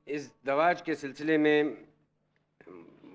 اس دواج کے سلسلے میں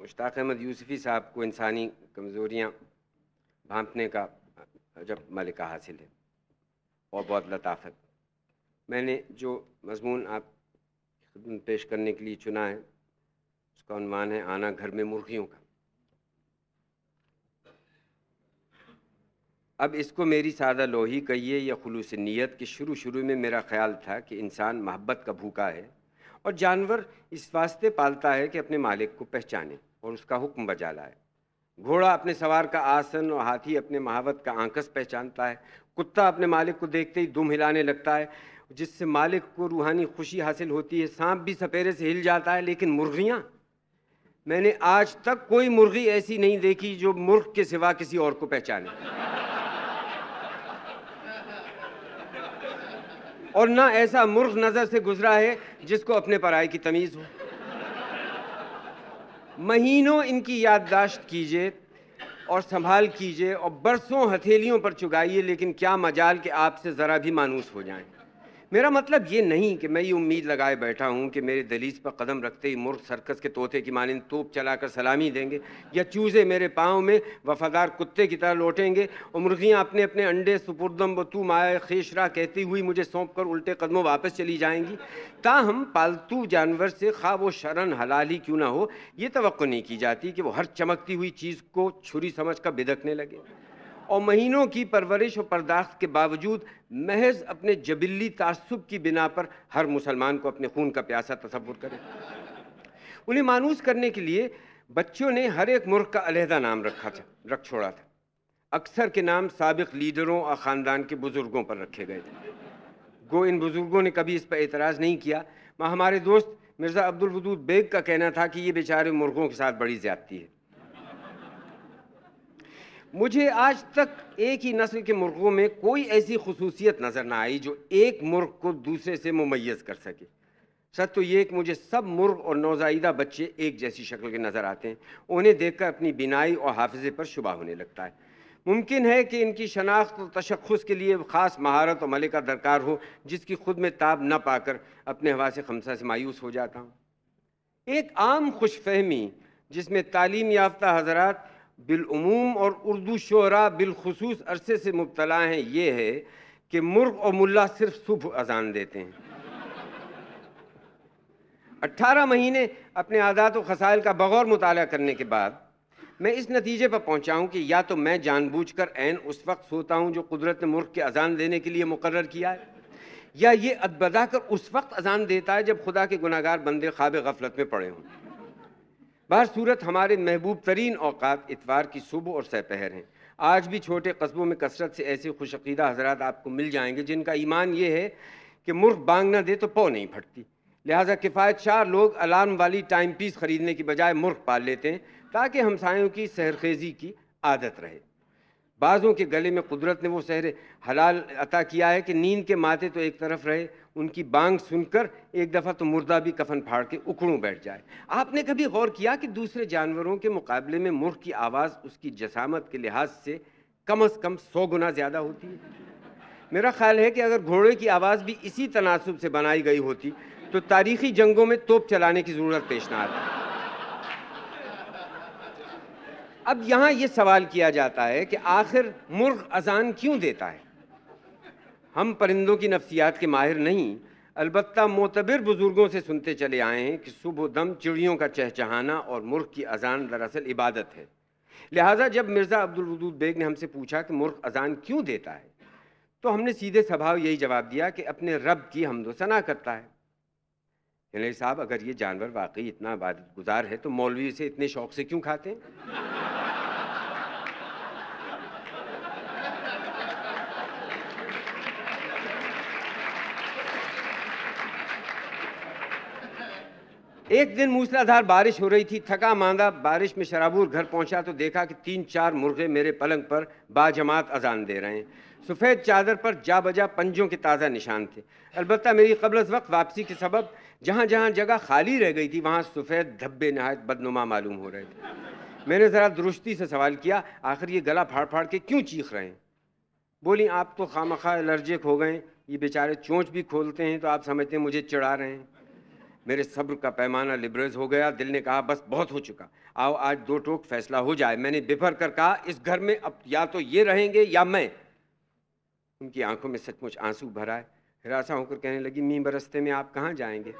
مشتاق احمد یوسفی صاحب کو انسانی کمزوریاں بھانپنے کا عجب ملکہ حاصل ہے اور بہت لطافت. میں نے جو مضمون آپ کی خدمت پیش کرنے کے لیے چنا ہے اس کا عنوان ہے آنا گھر میں مرغیوں کا. اب اس کو میری سادہ لوہی کہیے یا خلوص نیت کہ شروع میں میرا خیال تھا کہ انسان محبت کا بھوکا ہے اور جانور اس واسطے پالتا ہے کہ اپنے مالک کو پہچانے اور اس کا حکم بجا لائے. گھوڑا اپنے سوار کا آسن اور ہاتھی اپنے مہاوت کا آنکس پہچانتا ہے. کتا اپنے مالک کو دیکھتے ہی دم ہلانے لگتا ہے جس سے مالک کو روحانی خوشی حاصل ہوتی ہے. سانپ بھی سپیرے سے ہل جاتا ہے. لیکن مرغیاں، میں نے آج تک کوئی مرغی ایسی نہیں دیکھی جو مرغ کے سوا کسی اور کو پہچانے، اور نہ ایسا مرغ نظر سے گزرا ہے جس کو اپنے پرائے کی تمیز ہو. مہینوں ان کی یادداشت کیجئے اور سنبھال کیجئے اور برسوں ہتھیلیوں پر چگائیے، لیکن کیا مجال کہ آپ سے ذرا بھی مانوس ہو جائیں. میرا مطلب یہ نہیں کہ میں یہ امید لگائے بیٹھا ہوں کہ میرے دہلیز پر قدم رکھتے ہی مرغ سرکس کے طوطے کی مانند توپ چلا کر سلامی دیں گے، یا چوزے میرے پاؤں میں وفادار کتے کی طرح لوٹیں گے اور مرغیاں اپنے اپنے انڈے سپردم و تو مائے خیشرا کہتی ہوئی مجھے سونپ کر الٹے قدموں واپس چلی جائیں گی. تاہم پالتو جانور سے خواہ وہ شرن حلال ہی کیوں نہ ہو، یہ توقع نہیں کی جاتی کہ وہ ہر چمکتی ہوئی چیز کو چھری سمجھ کر بدکنے لگے اور مہینوں کی پرورش و پرداخت کے باوجود محض اپنے جبلی تعصب کی بنا پر ہر مسلمان کو اپنے خون کا پیاسا تصور کرے. انہیں مانوس کرنے کے لیے بچوں نے ہر ایک مرغ کا علیحدہ نام رکھ چھوڑا تھا. اکثر کے نام سابق لیڈروں اور خاندان کے بزرگوں پر رکھے گئے تھے. گو ان بزرگوں نے کبھی اس پر اعتراض نہیں کیا. ہمارے دوست مرزا عبدالودود بیگ کا کہنا تھا کہ یہ بیچارے مرغوں کے ساتھ بڑی زیادتی ہے. مجھے آج تک ایک ہی نسل کے مرغوں میں کوئی ایسی خصوصیت نظر نہ آئی جو ایک مرغ کو دوسرے سے ممیز کر سکے. سچ تو یہ کہ مجھے سب مرغ اور نوزائیدہ بچے ایک جیسی شکل کے نظر آتے ہیں. انہیں دیکھ کر اپنی بینائی اور حافظے پر شبہ ہونے لگتا ہے. ممکن ہے کہ ان کی شناخت و تشخص کے لیے خاص مہارت اور ملکہ درکار ہو جس کی خود میں تاب نہ پا کر اپنے حواس خمسہ سے مایوس ہو جاتا ہوں. ایک عام خوش فہمی جس میں تعلیم یافتہ حضرات بالعموم اور اردو شعراء بالخصوص عرصے سے مبتلا ہیں یہ ہے کہ مرغ اور ملا صرف صبح اذان دیتے ہیں. 18 مہینے اپنے عادات و خصائل کا بغور مطالعہ کرنے کے بعد میں اس نتیجے پر پہنچا ہوں کہ یا تو میں جان بوجھ کر عین اس وقت سوتا ہوں جو قدرت نے مرغ کے اذان دینے کے لیے مقرر کیا ہے، یا یہ ادبدا کر اس وقت اذان دیتا ہے جب خدا کے گناہگار بندے خواب غفلت میں پڑے ہوں. بہر صورت ہمارے محبوب ترین اوقات اتوار کی صبح اور سپہر ہیں. آج بھی چھوٹے قصبوں میں کثرت سے ایسے خوش عقیدہ حضرات آپ کو مل جائیں گے جن کا ایمان یہ ہے کہ مرغ بانگ نہ دے تو پو نہیں پھٹتی. لہٰذا کفایت شار لوگ الارم والی ٹائم پیس خریدنے کی بجائے مرغ پال لیتے ہیں تاکہ ہمسایوں کی سحرخیزی کی عادت رہے. بعضوں کے گلے میں قدرت نے وہ سحر حلال عطا کیا ہے کہ نیند کے ماتے تو ایک طرف رہے، ان کی بانگ سن کر ایک دفعہ تو مردہ بھی کفن پھاڑ کے اکھڑوں بیٹھ جائے. آپ نے کبھی غور کیا کہ دوسرے جانوروں کے مقابلے میں مرغ کی آواز اس کی جسامت کے لحاظ سے کم از کم 100 گنا زیادہ ہوتی ہے؟ میرا خیال ہے کہ اگر گھوڑے کی آواز بھی اسی تناسب سے بنائی گئی ہوتی تو تاریخی جنگوں میں توپ چلانے کی ضرورت پیش نہ آتی. اب یہاں یہ سوال کیا جاتا ہے کہ آخر مرغ اذان کیوں دیتا ہے؟ ہم پرندوں کی نفسیات کے ماہر نہیں، البتہ معتبر بزرگوں سے سنتے چلے آئے ہیں کہ صبح و دم چڑیوں کا چہچہانا اور مرغ کی اذان دراصل عبادت ہے. لہٰذا جب مرزا عبدالودود بیگ نے ہم سے پوچھا کہ مرغ اذان کیوں دیتا ہے تو ہم نے سیدھے سبھاؤ یہی جواب دیا کہ اپنے رب کی حمد و ثنا کرتا ہے. یعنی صاحب اگر یہ جانور واقعی اتنا عبادت گزار ہے تو مولوی سے اتنے شوق سے کیوں کھاتے ہیں؟ ایک دن موسلادھار بارش ہو رہی تھی. تھکا ماندہ بارش میں شرابور گھر پہنچا تو دیکھا کہ 3-4 مرغے میرے پلنگ پر باجماعت اذان دے رہے ہیں. سفید چادر پر جا بجا پنجوں کے تازہ نشان تھے. البتہ میری قبل از وقت واپسی کے سبب جہاں جہاں جگہ خالی رہ گئی تھی وہاں سفید دھبے نہایت بدنما معلوم ہو رہے تھے. میں نے ذرا درستی سے سوال کیا، آخر یہ گلا پھاڑ پھاڑ کے کیوں چیخ رہے ہیں؟ بولی آپ تو خامخواہ الرجک ہو گئے، یہ بیچارے چونچ بھی کھولتے ہیں تو آپ سمجھتے ہیں مجھے چڑھا رہے ہیں. میرے صبر کا پیمانہ لبریز ہو گیا. دل نے کہا بس بہت ہو چکا, آؤ آج دو ٹوک فیصلہ ہو جائے. میں نے بفر کر کہا اس گھر میں اب یا تو یہ رہیں گے یا میں. ان کی آنکھوں میں سچ مچ آنسو بھر آئے. ہراساں ہو کر کہنے لگی می برستے میں آپ کہاں جائیں گے؟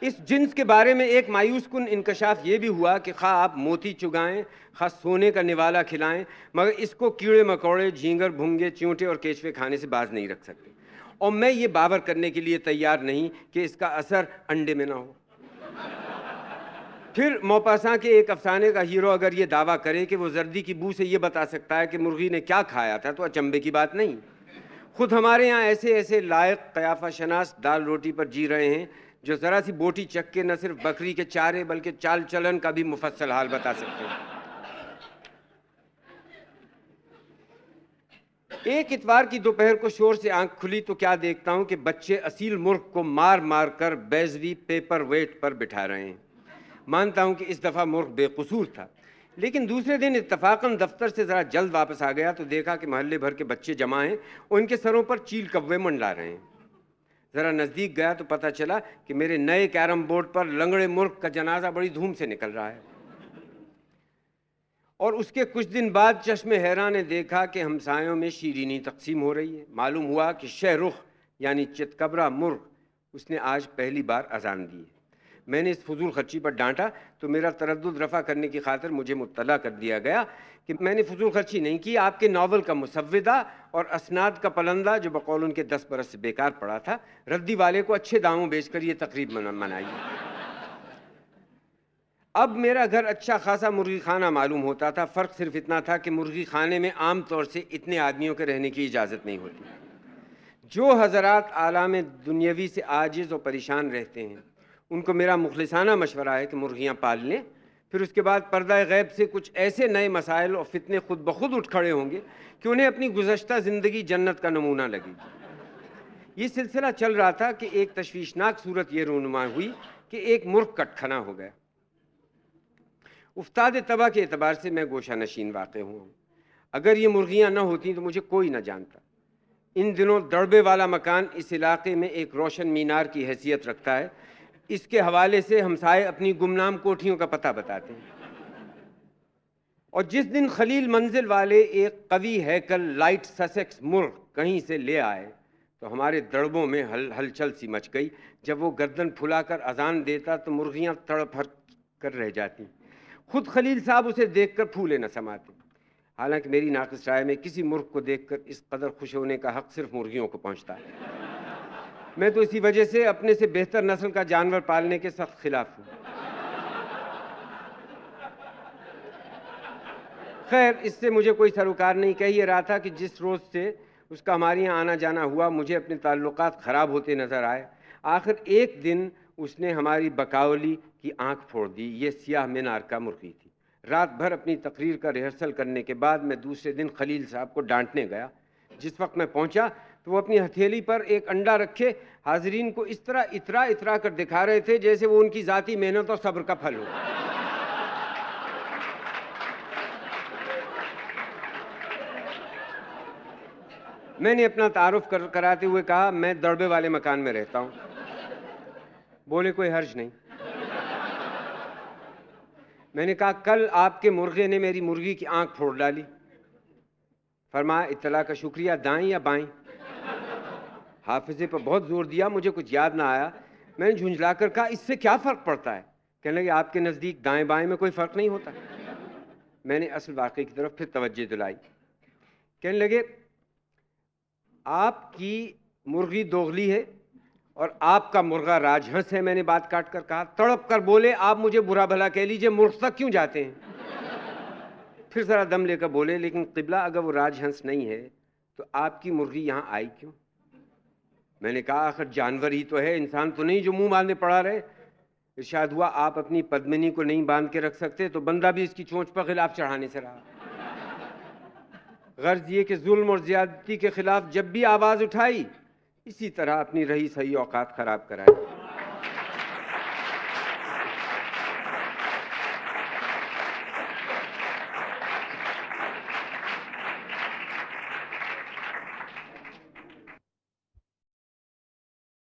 اس جنس کے بارے میں ایک مایوس کن انکشاف یہ بھی ہوا کہ خواہ آپ موتی چگائیں, خواہ سونے کا نوالا کھلائیں, مگر اس کو کیڑے مکوڑے, جھینگر, بھونگے, چیونٹے اور کیچوے کھانے سے باز نہیں رکھ سکتے. اور میں یہ باور کرنے کے لیے تیار نہیں کہ اس کا اثر انڈے میں نہ ہو. پھر موپاساں کے ایک افسانے کا ہیرو اگر یہ دعویٰ کرے کہ وہ زردی کی بو سے یہ بتا سکتا ہے کہ مرغی نے کیا کھایا تھا تو اچنبے کی بات نہیں. خود ہمارے یہاں ایسے ایسے لائق قیافہ شناس دال روٹی پر جی رہے ہیں جو ذرا سی بوٹی چک کے نہ صرف بکری کے چارے بلکہ چال چلن کا بھی مفصل حال بتا سکتے ہیں. ایک اتوار کی دوپہر کو شور سے آنکھ کھلی تو کیا دیکھتا ہوں کہ بچے اصیل مرغ کو مار مار کر بیضوی پیپر ویٹ پر بٹھا رہے ہیں. مانتا ہوں کہ اس دفعہ مرغ بے قصور تھا, لیکن دوسرے دن اتفاقاً دفتر سے ذرا جلد واپس آ گیا تو دیکھا کہ محلے بھر کے بچے جمع ہیں اور ان کے سروں پر چیل کوے منڈلا رہے ہیں. ذرا نزدیک گیا تو پتہ چلا کہ میرے نئے کیرم بورڈ پر لنگڑے مرغ کا جنازہ بڑی دھوم سے نکل رہا ہے. اور اس کے کچھ دن بعد چشم حیران نے دیکھا کہ ہمسایوں میں شیرینی تقسیم ہو رہی ہے. معلوم ہوا کہ شہ رخ یعنی چتکبرا مرغ اس نے آج پہلی بار اذان دی ہے. میں نے اس فضول خرچی پر ڈانٹا تو میرا تردد رفع کرنے کی خاطر مجھے مطلع کر دیا گیا کہ میں نے فضول خرچی نہیں کی, آپ کے ناول کا مسودہ اور اسناد کا پلندہ جو بقول ان کے 10 برس سے بیکار پڑا تھا, ردی والے کو اچھے داموں بیچ کر یہ تقریب منائیے. اب میرا گھر اچھا خاصا مرغی خانہ معلوم ہوتا تھا. فرق صرف اتنا تھا کہ مرغی خانے میں عام طور سے اتنے آدمیوں کے رہنے کی اجازت نہیں ہوتی. جو حضرات عالم دنیاوی سے عاجز اور پریشان رہتے ہیں ان کو میرا مخلصانہ مشورہ ہے کہ مرغیاں پال لیں. پھر اس کے بعد پردہ غیب سے کچھ ایسے نئے مسائل اور فتنے خود بخود اٹھ کھڑے ہوں گے کہ انہیں اپنی گزشتہ زندگی جنت کا نمونہ لگے گی. یہ سلسلہ چل رہا تھا کہ ایک تشویشناک صورت یہ رونما ہوئی کہ ایک مرغ کٹ کھنا ہو گیا. افتاد طبع کے اعتبار سے میں گوشہ نشین واقع ہوں. اگر یہ مرغیاں نہ ہوتیں تو مجھے کوئی نہ جانتا. ان دنوں دڑبے والا مکان اس علاقے میں ایک روشن مینار کی حیثیت رکھتا ہے. اس کے حوالے سے ہمسائے اپنی گمنام کوٹھیوں کا پتہ بتاتے ہیں. اور جس دن خلیل منزل والے ایک قوی ہیکل لائٹ سسیکس مرغ کہیں سے لے آئے تو ہمارے دڑبوں میں ہلچل سی مچ گئی. جب وہ گردن پھلا کر اذان دیتا تو مرغیاں تڑپ کر رہ جاتی. خود خلیل صاحب اسے دیکھ کر پھولے نہ سماتے. حالانکہ میری ناقص رائے میں کسی مرغ کو دیکھ کر اس قدر خوش ہونے کا حق صرف مرغیوں کو پہنچتا ہے. میں تو اسی وجہ سے اپنے سے بہتر نسل کا جانور پالنے کے سخت خلاف ہوں. خیر اس سے مجھے کوئی سروکار نہیں. کہہ یہ رہا تھا کہ جس روز سے اس کا ہمارے یہاں آنا جانا ہوا مجھے اپنے تعلقات خراب ہوتے نظر آئے. آخر ایک دن اس نے ہماری بقاولی کی آنکھ پھوڑ دی. یہ سیاہ مینار کا مرغی تھی. رات بھر اپنی تقریر کا ریہرسل کرنے کے بعد میں دوسرے دن خلیل صاحب کو ڈانٹنے گیا. جس وقت میں پہنچا تو وہ اپنی ہتھیلی پر ایک انڈا رکھے حاضرین کو اس طرح اترا کر دکھا رہے تھے جیسے وہ ان کی ذاتی محنت اور صبر کا پھل ہو. میں نے اپنا تعارف کراتے ہوئے کہا میں دڑبے والے مکان میں رہتا ہوں. بولے کوئی حرج نہیں. میں نے کہا کل آپ کے مرغے نے میری مرغی کی آنکھ پھوڑ ڈالی. فرمایا اطلاع کا شکریہ, دائیں یا بائیں؟ حافظے پر بہت زور دیا, مجھے کچھ یاد نہ آیا. میں نے جھنجھلا کر کہا اس سے کیا فرق پڑتا ہے؟ کہنے لگے آپ کے نزدیک دائیں بائیں میں کوئی فرق نہیں ہوتا. میں نے اصل واقعے کی طرف پھر توجہ دلائی. کہنے لگے آپ کی مرغی دوغلی ہے اور آپ کا مرغا راج ہنس ہے. میں نے بات کاٹ کر کہا. تڑپ کر بولے آپ مجھے برا بھلا کہہ لیجئے, مرغ تک کیوں جاتے ہیں؟ پھر ذرا دم لے کر بولے لیکن قبلہ اگر وہ راج ہنس نہیں ہے تو آپ کی مرغی یہاں آئی کیوں؟ میں نے کہا آخر جانور ہی تو ہے, انسان تو نہیں جو منہ باندھے پڑا رہے. ارشاد ہوا آپ اپنی پدمنی کو نہیں باندھ کے رکھ سکتے تو بندہ بھی اس کی چونچ پر غلاف چڑھانے سے رہا. غرض یہ کہ ظلم اور زیادتی کے خلاف جب بھی آواز اٹھائی اسی طرح اپنی رہی صحیح اوقات خراب کرائے.